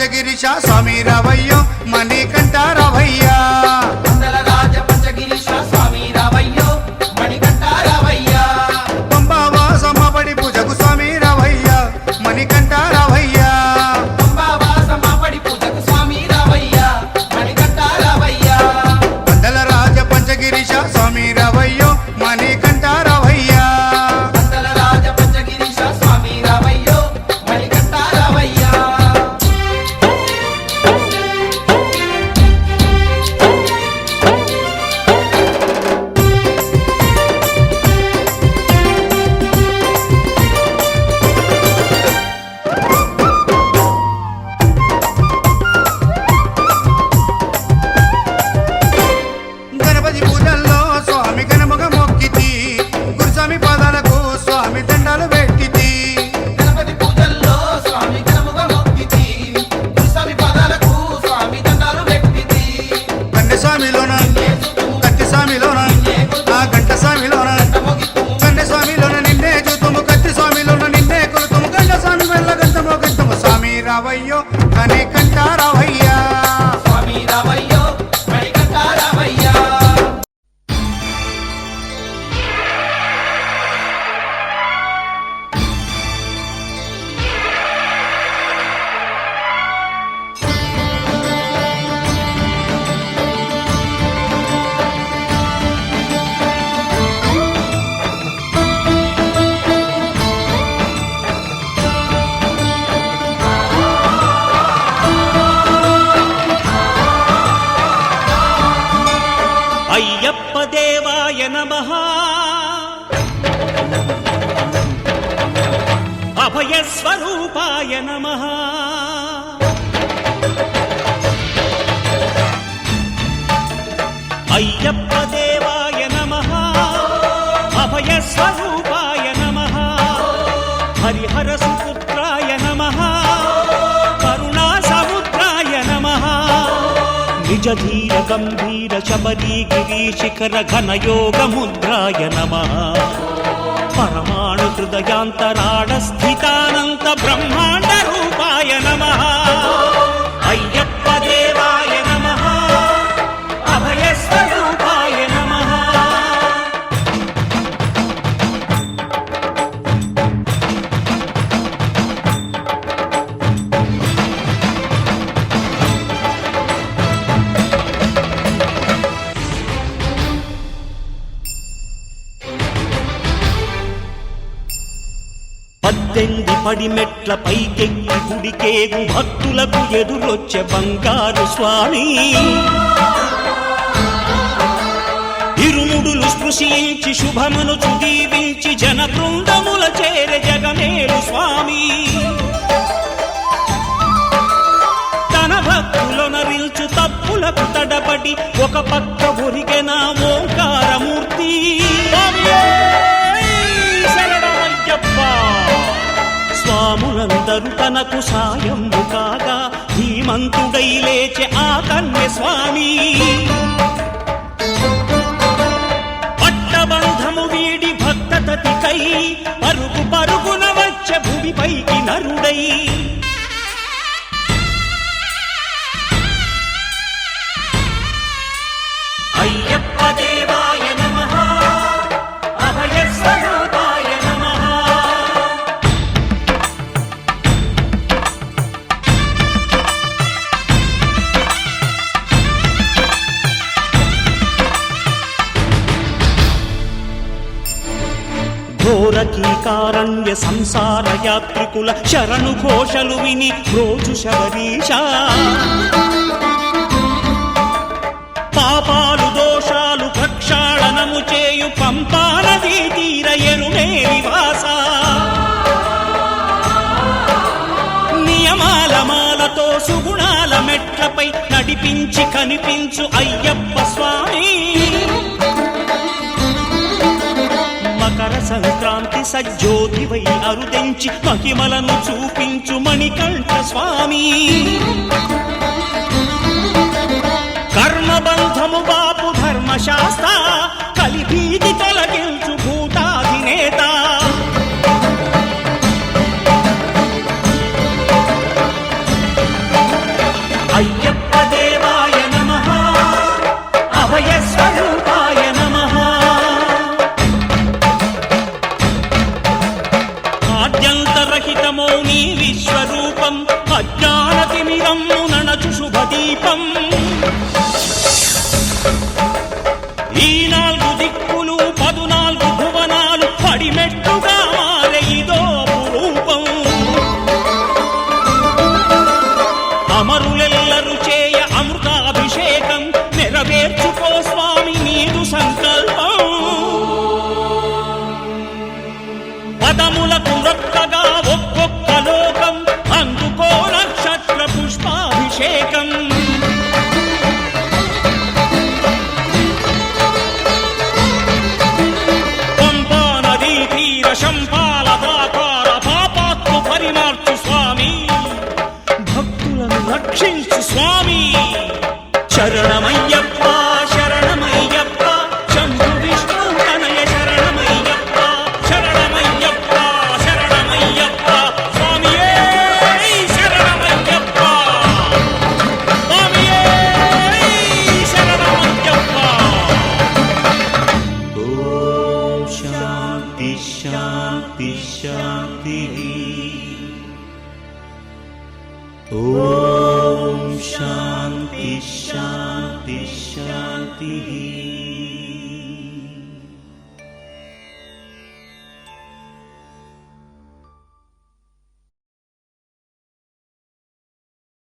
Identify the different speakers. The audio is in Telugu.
Speaker 1: పంచగిరీశ స్వామి రావయ్యో మణికంఠ రావయ్యా
Speaker 2: వందలరాజ పంచగిరీశ స్వామి రావయ్యో మణికంఠ రావయ్యా
Speaker 1: పంబావాసమ్మ పడి పూజకు స్వామి రావయ్యా మణికంఠ రావయ్యా
Speaker 2: పంబావాసమ్మ పడి పూజకు స్వామి రావయ్యా మణికంఠ రావయ్యా
Speaker 1: వందలరాజ పంచగిరీశ స్వామి రావయ్యో మణికంఠ రావయ్యా
Speaker 2: వందలరాజ పంచగిరీశ స్వామి రావయ్యో మణికంఠ రావయ్యా
Speaker 1: గణపతి పూజల్లో స్వామి గణముగ మొక్కితి గురుస్వామి పాదాలకు స్వామి దండాలు పెట్టితి
Speaker 2: గణపతి పూజల్లో స్వామి గణముగా మొక్కితి గురుస్వామి పాదాలకు స్వామి దండాలు పెట్టితి
Speaker 1: కన్నె స్వామిలోన కత్తి స్వామిలోన ఆ గంట స్వామిలోన కన్నె స్వామిలోన నిన్నే చూతుము కత్తి స్వామిలోన నిన్నే కొలుతుము గంట స్వామి వెళ్ళ గంటము గంటము స్వామి రావయ్యో కనికంఠ రావయ్యా
Speaker 2: స్వామి రావయ్యో మణికంఠ రావయ్యా
Speaker 3: అయ్యప్ప దేవాయ నమః అభయస్వరూపాయ నమః అయ్యప్ప దేవాయ నమః అభయస్వరూపాయ నమః హరిహర సుపుత్రాయ నమః కరుణా సముద్రాయ నమః నిజ ధీర గంభీర శబరీ గిరీశిఖర ఘన యోగ ముద్రాయ నమః పరమాణు హృదయాంతరాళ స్థితానంత బ్రహ్మాండ రూపాయ నమః అయ్యప్ప దేవాయ నమః అభయస్వరూపాయ నమః పద్దెంది పడిమెట్ల పైకెక్కి గుడికేగు భక్తులకు ఎదురొచ్చే బంగారు స్వామి ఇరుముడులు స్పృశించి శుభమును చుదీవించి జన బృందముల చేరే జగమేలు స్వామి తన భక్తులొనరిల్చు తప్పులకు తడబడి ఒక పక్క ఒరిగెన ఓంకారమూర్తి స్వాములందరూ తనకు సాయము కాగా ధీమంతుడై లేచె ఆ కన్య స్వామి పట్టబంధము వీడి భక్తతతికై పరుగు పరుగున వచ్చే భూమిపైకి నరుడై అయ్యప్ప దేవాయ నమః అభయస్వరూపాయ నమః ఘోరకీకారణ్య సంసార యాత్రికుల శరణు ఘోషలు విని రోజు శబరీశ పాపాలు దోషాలు ప్రక్షాళనము చేయు పంపానదీ తీర ఎరుమే నివాస నియమాల మాలతో సుగుణాల మెట్లపై నడిపించి కనిపించు అయ్యప్ప స్వామి మకర సంక్రాంతి సజ్జోతివై అరుదెంచి మహిమలను చూపించు మణికంఠ స్వామి కర్మబంధము బాపు ధర్మశాస్త్ర కలిభీతి తొలగించు భూతాధినేత ఈ 4 దిక్కులు 14 భువనాలు పడిమెట్టుగా మారే ఇదో రూపం. అమరులెల్లరు చేయ అమృతాభిషేకం నెరవేర్చుకో స్వామి నీదు సంకల్పం. పదములకు రొక్కగా ఒక్కొక్క లోకం అందుకో నక్షత్ర పుష్పాభిషేకం. పంపా నదీ తీర శంపాల దాకార పాపాత్మ పరిమార్చు స్వామి, భక్తులను రక్షించు స్వామి. శరణమయ్యప్ప శరణమయ్యప్ప శంభు విష్ణు తనయ శరణమయ్యప్ప శరణమయ్యప్ప శరణమయ్యప్ప స్వామియే శరణమయ్యప్ప స్వామియే శరణమయ్యప్ప. ఓం శాంతి శాంతి శాంతి. ఓం శాంతి శాంతి శాంతి.